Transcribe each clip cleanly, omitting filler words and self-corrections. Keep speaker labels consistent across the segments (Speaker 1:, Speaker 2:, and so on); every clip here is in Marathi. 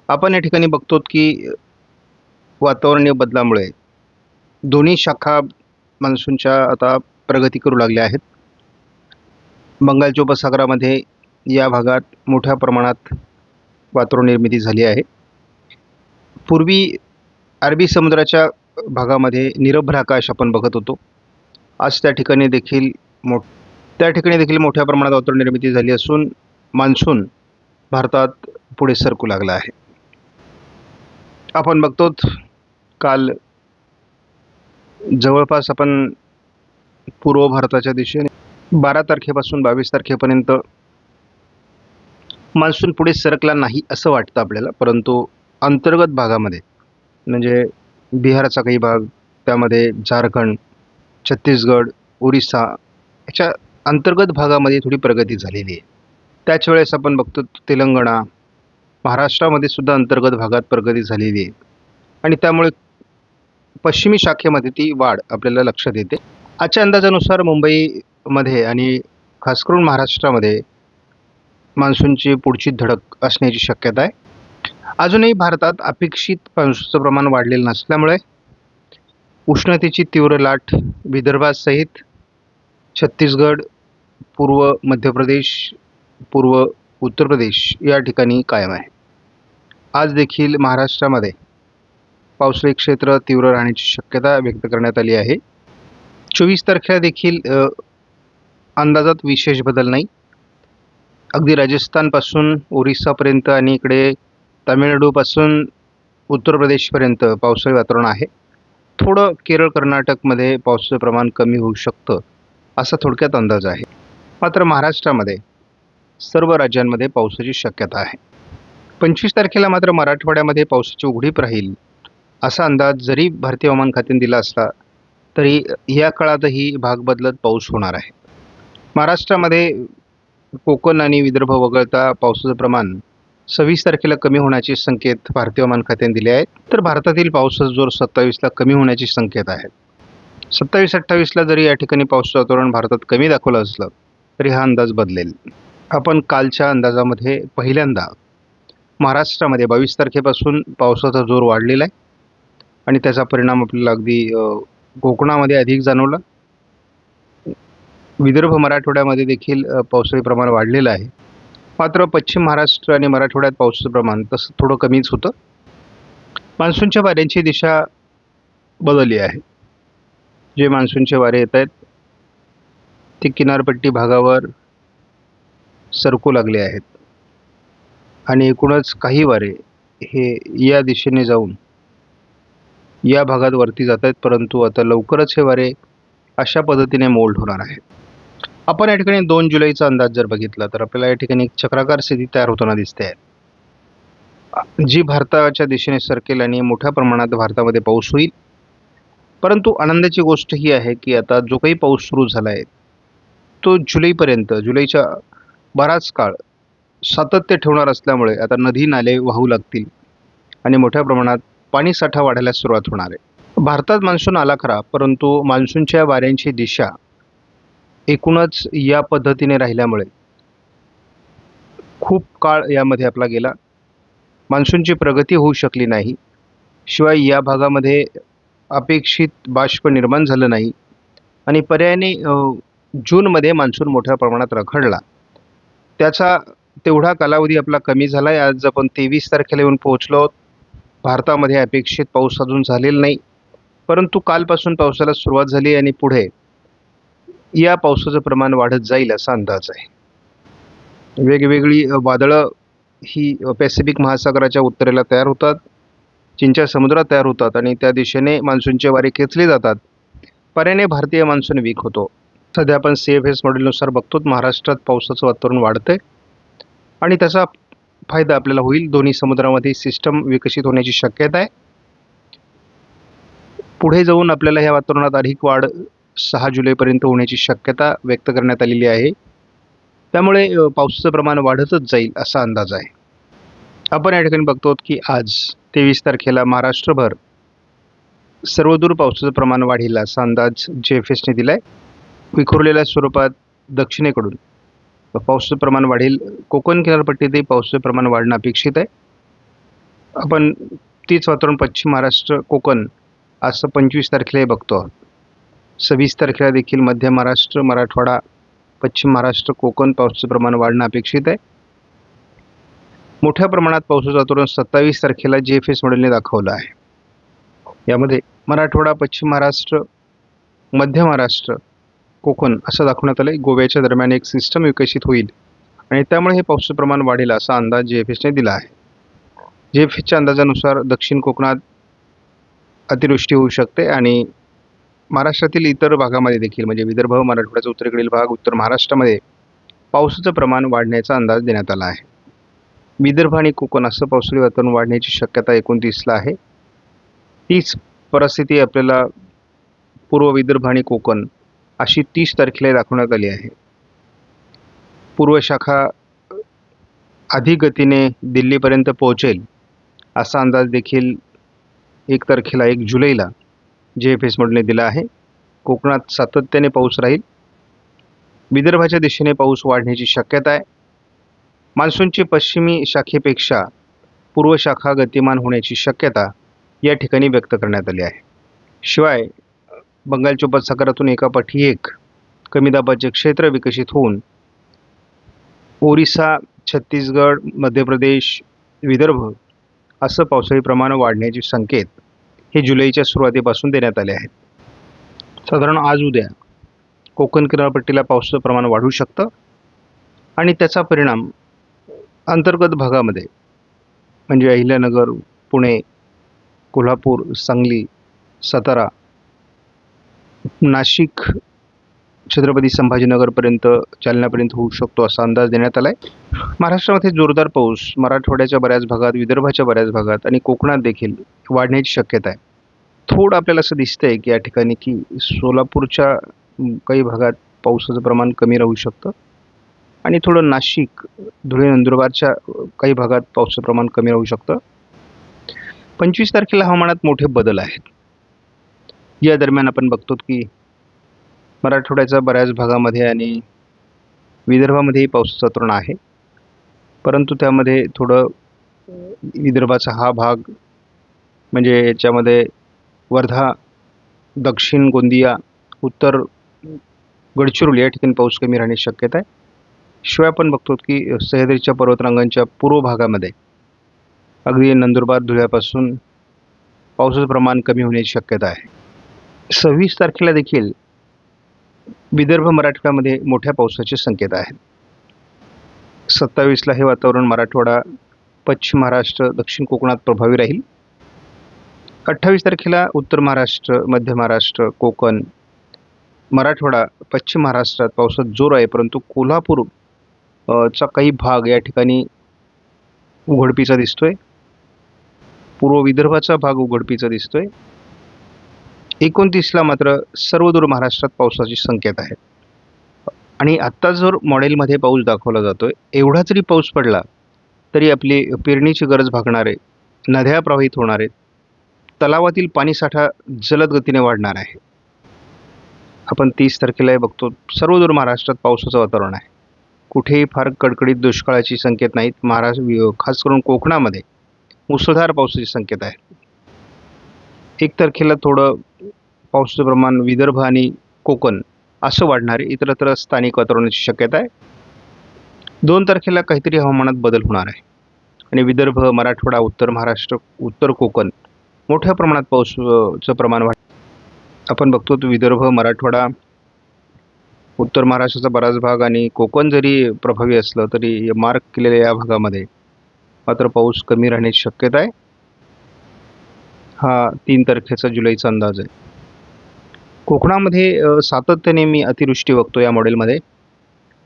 Speaker 1: आपण या ठिकाणी बघतो की वातावरणीय बदलामुळे दोन्ही शाखा मान्सूनच्या आता प्रगती करू लागल्या आहेत. बंगालच्या उपसागरामध्ये या भागात मोठ्या प्रमाणात वातावरण निर्मिती झाली आहे. पूर्वी अरबी समुद्राच्या भागामध्ये निरभ्र आकाश आपण बघत होतो. आज त्या ठिकाणी देखील मोठ्या प्रमाणात वातावरण निर्मिती झाली असून मान्सून भारतात पुढे सरकू लागला आहे. आपण बघतो काल जवळपास आपण पूर्व भारताच्या दिशेने 12 तारखेपासून 22 तारखेपर्यंत मान्सून पुढे सरकला नाही असं वाटतं आपल्याला, परंतु अंतर्गत भागामध्ये म्हणजे बिहारचा काही भाग, त्यामध्ये झारखंड, छत्तीसगड, ओरिसा याच्या अंतर्गत भागामध्ये थोडी प्रगती झालेली आहे. त्याच वेळेस आपण बघतो तेलंगणा, महाराष्ट्रामध्ये सुद्धा अंतर्गत भागात प्रगती झालेली आहे आणि त्यामुळे पश्चिमी शाखेमध्ये ती वाढ आपल्याला लक्षात येते. आजच्या अंदाजानुसार मुंबईमध्ये आणि खास करून महाराष्ट्रामध्ये मान्सूनची पुढची धडक असण्याची शक्यता आहे. अजूनही भारतात अपेक्षित पावसाचं प्रमाण वाढलेलं नसल्यामुळे उष्णतेची तीव्र लाट विदर्भासहित छत्तीसगड, पूर्व मध्य प्रदेश, पूर्व उत्तर प्रदेश या ठिकाणी कायम आहे. आज देखील महाराष्ट्रामध्ये पावसाळी क्षेत्र तीव्र राहण्याची शक्यता व्यक्त करण्यात आली आहे. 24 तारखेला देखील अंदाजात विशेष बदल नाही. अगदी राजस्थानपासून ओरिसापर्यंत आणि इकडे तामिळनाडूपासून उत्तर प्रदेशपर्यंत पावसाळी वातावरण आहे. थोडं केरळ, कर्नाटकमध्ये पावसाचं प्रमाण कमी होऊ शकतं असा थोडक्यात अंदाज आहे. मात्र महाराष्ट्रामध्ये सर्व राज्यांमध्ये पावसाची शक्यता आहे. 25 तारखेला मात्र मराठवाड्यामध्ये पावसाची उघडीप राहील असा अंदाज जरी भारतीय हवामान खात्याने दिला असला तरी या काळातही भाग बदलत पाऊस होणार आहे. महाराष्ट्रामध्ये कोकण आणि विदर्भ वगळता पावसाचं प्रमाण 26 तारखेला कमी होण्याचे संकेत भारतीय हवामान खात्याने दिले आहेत. तर भारतातील पावसाचा जोर 27ला कमी होण्याची संकेत आहे. 27-28ला जरी या ठिकाणी पावसाचं वातावरण भारतात कमी दाखवलं असलं तरी हा अंदाज बदलेल. आपण कालच्या अंदाजामध्ये पहिल्यांदा महाराष्ट्रामध्ये 22 तारखेपासून पावसाचा जोर वाढलेला आहे आणि त्याचा परिणाम आपल्याला अगदी कोकणामध्ये अधिक जाणवला. विदर्भ, मराठवाड्यामध्ये देखील पावसाचे प्रमाण वाढलेलं आहे. मात्र पश्चिम महाराष्ट्र आणि मराठवाड्यात पावसाचं प्रमाण तसं थोडं कमीच होतं. मान्सूनच्या वाऱ्यांची दिशा बदलली आहे. जे मान्सूनचे वारे येत आहेत ते किनारपट्टी भागावर सरकू लागले आहेत आणि एकूणच काही वारे हे या दिशेने जाऊन या भागात वरती जात आहेत, परंतु आता लवकरच हे वारे अशा पद्धतीने मोल्ड होणार आहेत. आपण या ठिकाणी 2 जुलैचा अंदाज जर बघितला तर आपल्याला या ठिकाणी एक चक्राकार स्थिती तयार होताना दिसते आहे, जी भारताच्या दिशेने सरकेल आणि मोठ्या प्रमाणात भारतामध्ये पाऊस होईल. परंतु आनंदाची गोष्ट ही आहे की आता जो काही पाऊस सुरू झाला आहे तो जुलैच्या बराच काळ सातत्य ठेवणार असल्यामुळे आता नदी नाले वाहू लागतील आणि मोठ्या प्रमाणात पाणी साठा वाढायला सुरुवात होणार आहे. भारतात मान्सून आला खरा, परंतु मान्सूनच्या वाऱ्यांची दिशा एकूणच या पद्धतीने राहिल्यामुळे खूप काळ यामध्ये आपला गेला. मान्सूनची प्रगती होऊ शकली नाही. शिवाय या भागामध्ये अपेक्षित बाष्प निर्माण झालं नाही आणि पर्यायाने जूनमध्ये मान्सून मोठ्या प्रमाणात रखडला. त्याचा तेवढा कालावधी आपला कमी झाला आहे. आज आपण 23 तारखेला येऊन पोहोचलो आहोत. भारतामध्ये अपेक्षित पाऊस अजून झालेला नाही, परंतु कालपासून पावसाला सुरुवात झाली आणि पुढे या पावसाचं प्रमाण वाढत जाईल असा अंदाज आहे. वेगवेगळी वादळं ही पॅसिफिक महासागराच्या उत्तरेला तयार होतात, चीनच्या समुद्रात तयार होतात आणि त्या दिशेने मान्सूनचे वारे खेचले जातात. पर्यायाने भारतीय मान्सून वीक होतो. सध्या आपण CFS मॉडेलनुसार बघतो महाराष्ट्रात पावसाचं वातावरण वाढतंय आणि त्याचा फायदा आपल्याला होईल. दोन्ही समुद्रामध्ये सिस्टम विकसित होण्याची शक्यता आहे. पुढे जाऊन आपल्याला ह्या वातावरणात अधिक वाढ 6 जुलैपर्यंत होण्याची शक्यता व्यक्त करण्यात आलेली आहे. त्यामुळे पावसाचं प्रमाण वाढतच जाईल असा अंदाज आहे. आपण या ठिकाणी बघतो की आज 23 तारखेला महाराष्ट्रभर सर्वदूर पावसाचं प्रमाण वाढेल असा अंदाज JFSने दिला आहे. विखुरलेल्या स्वरूपात दक्षिणेकडून पावसाचं प्रमाण वाढेल. कोकण किनारपट्टीतही पावसाचं प्रमाण वाढणं अपेक्षित आहे. आपण तीच वातावरण पश्चिम महाराष्ट्र कोकण असं 25 तारखेलाही बघतो आहोत. 26 तारखेला देखील मध्य महाराष्ट्र, मराठवाडा, पश्चिम महाराष्ट्र, कोकण पावसाचं प्रमाण वाढणं अपेक्षित आहे. मोठ्या प्रमाणात पावसाचं वातावरण 27 तारखेला GFS मॉडेलने दाखवलं आहे. यामध्ये मराठवाडा, पश्चिम महाराष्ट्र, मध्य महाराष्ट्र, कोकण असं दाखवण्यात आलं आहे. गोव्याच्या दरम्यान एक सिस्टम विकसित होईल आणि त्यामुळे हे पावसाचं प्रमाण वाढेल असा अंदाज GFSने दिला आहे. GFSच्या अंदाजानुसार दक्षिण कोकणात अतिवृष्टी होऊ शकते आणि महाराष्ट्रातील इतर भागामध्ये देखील म्हणजे विदर्भ, मराठवाड्याचा उत्तरेकडील भाग, उत्तर महाराष्ट्रामध्ये पावसाचं प्रमाण वाढण्याचा अंदाज देण्यात आला आहे. विदर्भ आणि कोकण असं पावसाळी वातावरण वाढण्याची शक्यता 29ला आहे. तीच परिस्थिती आपल्याला पूर्व विदर्भ आणि कोकण अशी 30 तारखेला दाखवण्यात आली आहे. पूर्व शाखा अधिक गतीने दिल्लीपर्यंत पोहोचेल असा अंदाज देखील 1 तारखेला 1 जुलैला GFS मॉडेलने दिला आहे. कोकणात सातत्याने पाऊस राहील. विदर्भाच्या दिशेने पाऊस वाढण्याची शक्यता आहे. मान्सूनची पश्चिमी शाखेपेक्षा पूर्व शाखा गतिमान होण्याची शक्यता या ठिकाणी व्यक्त करण्यात आली आहे. शिवाय बंगालच्या उपसागरातून एकापाठी एक कमी दाबाचे क्षेत्र विकसित होऊन ओरिसा, छत्तीसगड, मध्य प्रदेश, विदर्भ असं पावसाळी प्रमाण वाढण्याचे संकेत हे जुलैच्या सुरुवातीपासून देण्यात आले आहेत. साधारण आज उद्या कोकण किनारपट्टीला पावसाचं प्रमाण वाढू शकतं आणि त्याचा परिणाम अंतर्गत भागामध्ये म्हणजे अहिल्यानगर, पुणे, कोल्हापूर, सांगली, सातारा, नाशिक, छत्रपती संभाजीनगरपर्यंत, जालन्यापर्यंत होऊ शकतो असा अंदाज देण्यात आला आहे. महाराष्ट्रामध्ये जोरदार पाऊस मराठवाड्याच्या बऱ्याच भागात, विदर्भाच्या बऱ्याच भागात आणि कोकणात देखील वाढण्याची शक्यता आहे. थोडं आपल्याला असं दिसतंय की या ठिकाणी की सोलापूरच्या काही भागात पावसाचं प्रमाण कमी राहू शकतं आणि थोडं नाशिक, धुळे, नंदुरबारच्या काही भागात पावसाचं प्रमाण कमी राहू शकतं. 25 तारखेला हवामानात मोठे बदल आहेत. या दरम्यान आपण बघतो की मराठवाड्याच्या बऱ्याच भागामध्ये आणि विदर्भामध्येही पावसाचं वातावरण आहे, परंतु त्यामध्ये थोडं विदर्भाचा हा भाग म्हणजे याच्यामध्ये वर्धा, दक्षिण गोंदिया, उत्तर गडचिरोली या ठिकाणी पाऊस कमी राहण्याची शक्यता आहे. शिवाय आपण बघतो की सह्याद्रीच्या पर्वतरांगांच्या पूर्व भागामध्ये अगदी नंदुरबार, धुळ्यापासून पावसाचं प्रमाण कमी होण्याची शक्यता आहे. 26 तारखेला देखील विदर्भ, मराठवाड्यामध्ये मोठ्या पावसाचे संकेत आहेत. 27ला हे वातावरण मराठवाडा, पश्चिम महाराष्ट्र, दक्षिण कोकणात प्रभावी राहील. 28 तारखेला उत्तर महाराष्ट्र, मध्य महाराष्ट्र, कोकण, मराठवाडा, पश्चिम महाराष्ट्रात पावसात जोर आहे, परंतु कोल्हापूर चा काही भाग या ठिकाणी उघडपीचा दिसतोय. पूर्व विदर्भाचा भाग उघडपीचा दिसतोय. 29ला मात्र सर्वदूर महाराष्ट्रात पावसाचे संकेत आहेत आणि आत्ता जर मॉडेलमध्ये पाऊस दाखवला जातोय, एवढा जरी पाऊस पडला तरी आपली पेरणीची गरज भागणार आहे, नद्या प्रवाहित होणार आहेत, तलावातील पाणीसाठा जलद गतीने वाढणार आहे. आपण 30 तारखेला बघतो सर्वदूर महाराष्ट्रात पावसाचं वातावरण आहे. कुठेही फार कडकडीत दुष्काळाची संकेत नाहीत. महाराष्ट्र खास करून कोकणामध्ये मुसळधार पावसाचे संकेत आहेत. 1 तारखेला थोडं पावसाचं प्रमाण विदर्भ आणि कोकण असं वाढणार आहे. इतरत्र स्थानिक वातावरणाची शक्यता आहे. 2 तारखेला काहीतरी हवामानात बदल होणार आहे आणि विदर्भ, मराठवाडा, उत्तर महाराष्ट्र, उत्तर कोकण मोठ्या प्रमाणात पावसाचं प्रमाण वाढ. आपण बघतो विदर्भ, मराठवाडा, उत्तर महाराष्ट्राचा बराच भाग आणि कोकण जरी प्रभावी असलं तरी मार्क केलेल्या या भागामध्ये मात्र पाऊस कमी राहण्याची शक्यता आहे. हा 3 तारखेचा जुलैचा अंदाज आहे. कोकणामध्ये सातत्याने मी अतिवृष्टी बघतो या मॉडेलमध्ये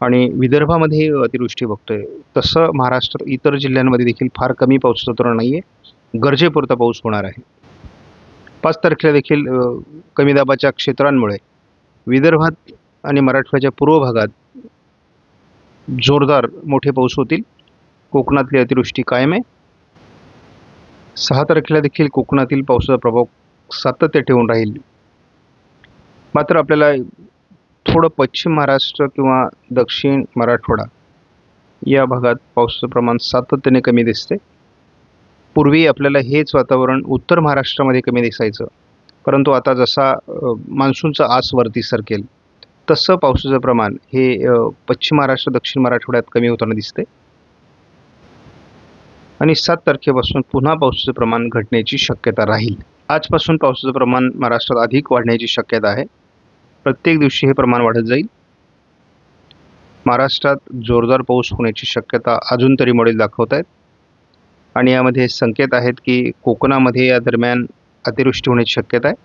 Speaker 1: आणि विदर्भामध्ये अतिवृष्टी बघतोय. तसं महाराष्ट्रात इतर जिल्ह्यांमध्ये देखील फार कमी पावसाचं वातावरण नाही आहे. गरजेपुरता पाऊस होणार आहे. 5 तारखेला देखील कमी दाबाच्या क्षेत्रांमुळे विदर्भात आणि मराठवाड्याच्या पूर्व भागात जोरदार मोठे पाऊस होतील. कोकणातली अतिवृष्टी कायम आहे. 6 तारखेला देखील कोकणातील पावसाचा प्रभाव सातत्य ठेवून राहील. मात्र आपल्याला थोडं पश्चिम महाराष्ट्र किंवा दक्षिण मराठवाडा या भागात पावसाचं प्रमाण सातत्याने कमी दिसते. पूर्वी आपल्याला हेच वातावरण उत्तर महाराष्ट्रामध्ये कमी दिसायचं, परंतु आता जसा मान्सूनचा आस वरती सरकेल तसं पावसाचं प्रमाण हे पश्चिम महाराष्ट्र, दक्षिण मराठवाड्यात कमी होताना दिसते आणि 7 तारखेपासून पुन्हा पावसाचं प्रमाण घटण्याची शक्यता राहील. आजपासून पावसाचं प्रमाण महाराष्ट्रात अधिक वाढण्याची शक्यता आहे. प्रत्येक दिवशी हे प्रमाण वाढत जाईल. महाराष्ट्रात जोरदार पाऊस होण्याची शक्यता अजून तरी मॉडेल दाखवत आहेत आणि यामध्ये संकेत आहेत की कोकणामध्ये या दरम्यान अतिवृष्टी होण्याची शक्यता आहे.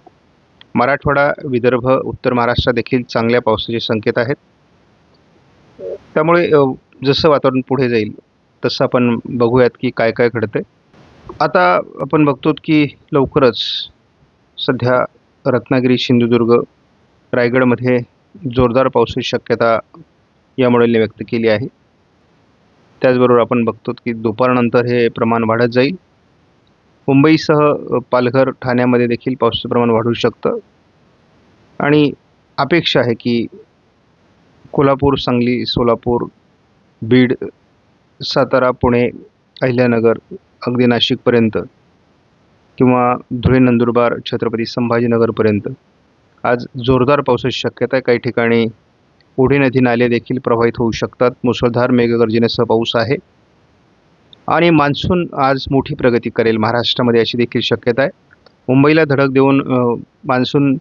Speaker 1: मराठवाडा, विदर्भ, उत्तर महाराष्ट्रात देखील चांगल्या पावसाचे संकेत आहेत. त्यामुळे जसं वातावरण पुढे जाईल तसं आपण बघूयात की काय काय घडतंय. आता आपण बघतो की लवकरच सध्या रत्नागिरी, सिंधुदुर्ग, रायगडमध्ये जोरदार पावसाची शक्यता या मॉडेलने व्यक्त केली आहे. त्याचबरोबर आपण बघतो की दुपारनंतर हे प्रमाण वाढत जाईल. मुंबईसह पालघर, ठाण्यामध्ये देखील पावसाचं प्रमाण वाढू शकतं आणि अपेक्षा आहे की कोल्हापूर, सांगली, सोलापूर, बीड, सातारा, पुणे, अहिल्यानगर, अगदी नाशिकपर्यंत किंवा धुळे, नंदुरबार, छत्रपती संभाजीनगरपर्यंत आज जोरदार पावसाची शक्यता आहे. काही ठिकाणी ओढे, नदी, नाले देखील प्रभावित होऊ शकतात. मुसळधार मेघगर्जनेसह पाऊस आहे आणि मान्सून आज मोठी प्रगती करेल महाराष्ट्रामध्ये अशी देखील शक्यता आहे. मुंबईला धडक देऊन मान्सून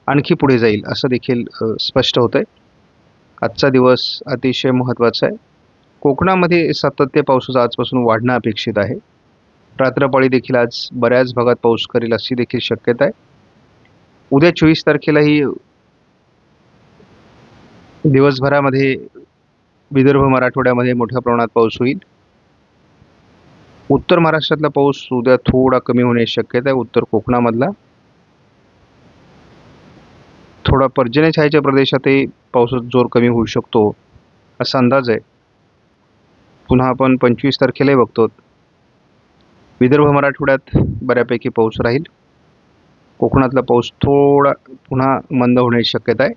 Speaker 1: आणखी पुढे जाईल असं देखील स्पष्ट होतं आहे. आजचा दिवस अतिशय महत्त्वाचा आहे. कोकणामध्ये सातत्य पावसाचं आजपासून वाढणं अपेक्षित आहे. रात्रपाळी देखील आज बऱ्याच भागात पाऊस करेल अशी देखील शक्यता आहे. उद्या 24 तारखेलाही दिवसभरामध्ये विदर्भ, मराठवाड्यामध्ये मोठ्या प्रमाणात पाऊस होईल. उत्तर महाराष्ट्रातला पाऊस उद्या थोडा कमी होण्याची शक्यता आहे. उत्तर कोकणामधला थोडा पर्जन्यछायेच्या प्रदेशातही पावसाचा जोर कमी होऊ शकतो असा अंदाज आहे. पुन्हा आपण 25 तारखेलाही बघतो विदर्भ, मराठवाड्यात बऱ्यापैकी पाऊस राहील. कोकणातला पाऊस थोडा पुन्हा मंद होण्याची शक्यता आहे.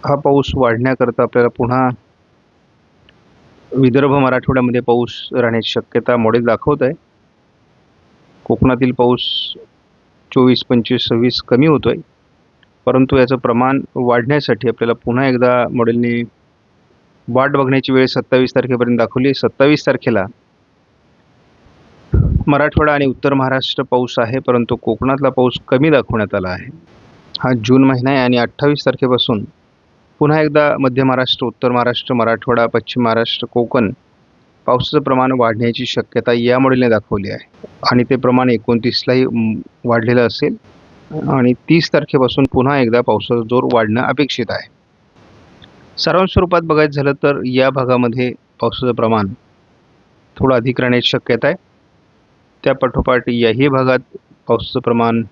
Speaker 1: हा पाऊस वाढण्याकरता आपल्याला पुन्हा विदर्भ, मराठवाड्यामध्ये पाऊस राहण्याची शक्यता मॉडेल दाखवत आहे. कोकणातील पाऊस 24, 25, 26 कमी होतोय, परंतु याचं प्रमाण वाढण्यासाठी आपल्याला पुन्हा एकदा मॉडेलने वाट बघण्याची वेळ 27 तारखेपर्यंत दाखवली. 27 तारखेला मराठवाडा आणि उत्तर महाराष्ट्र पाऊस आहे, परंतु कोकणातला पाऊस कमी दाखवण्यात आला आहे. हा जून महिना आहे आणि 28 तारखेपासून पुन्हा एकदा मध्य महाराष्ट्र, उत्तर महाराष्ट्र, मराठवाडा, पश्चिम महाराष्ट्र, कोकण पावसाचं प्रमाण वाढण्याची शक्यता या मॉडेलने दाखवली आहे आणि ते प्रमाण 29लाही वाढलेलं असेल आणि 30 तारखेपासून पुन्हा एकदा पावसाचा जोर वाढणं अपेक्षित आहे. सारांश स्वरूपात बघायचं झालं तर या भागामध्ये पावसाचं प्रमाण थोडं अधिक राहण्याची शक्यता आहे. त्या पाठोपाठ याही भागात पावसाचं प्रमाण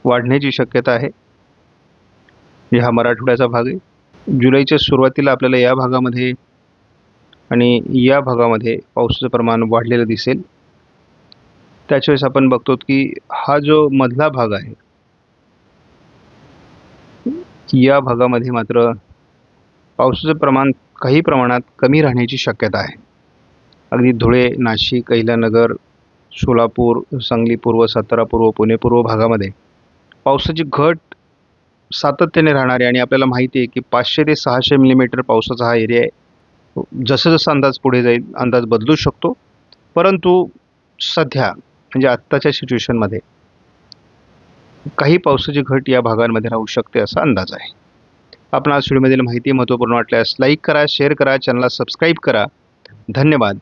Speaker 1: वाढण्याची शक्यता आहे. हा मराठवाड्याचा भाग आहे. जुलैच्या सुरुवातीला आपल्याला या भागामध्ये आणि या भागामध्ये पावसाचं प्रमाण वाढलेलं दिसेल. त्याच्या वेळेस आपण बघतो की हा जो मधला भाग आहे या भागामध्ये मात्र पावसाचं प्रमाण काही प्रमाणात कमी राहण्याची शक्यता आहे. अगदी धुळे, नाशिक, अहिल्यानगर, सोलापूर, सांगली पूर्व, सातारा पूर्व, पुणे पूर्व भागामध्ये पावसाची घट सातत्याने राहणार आहे आणि आपल्याला माहिती आहे की 500 ते 600 मिलीमीटर पावसाचा हा एरिया आहे. जसं जसं अंदाज पुढे जाईल अंदाज बदलू शकतो, परंतु सध्या म्हणजे आत्ताच्या सिच्युएशनमध्ये काही पावसाची घट या भागांमध्ये राहू शकते असा अंदाज आहे. आपण आज व्हिडिओमधील माहिती महत्त्वपूर्ण वाटल्यास लाईक करा, शेअर करा, चॅनलला सबस्क्राईब करा. धन्यवाद.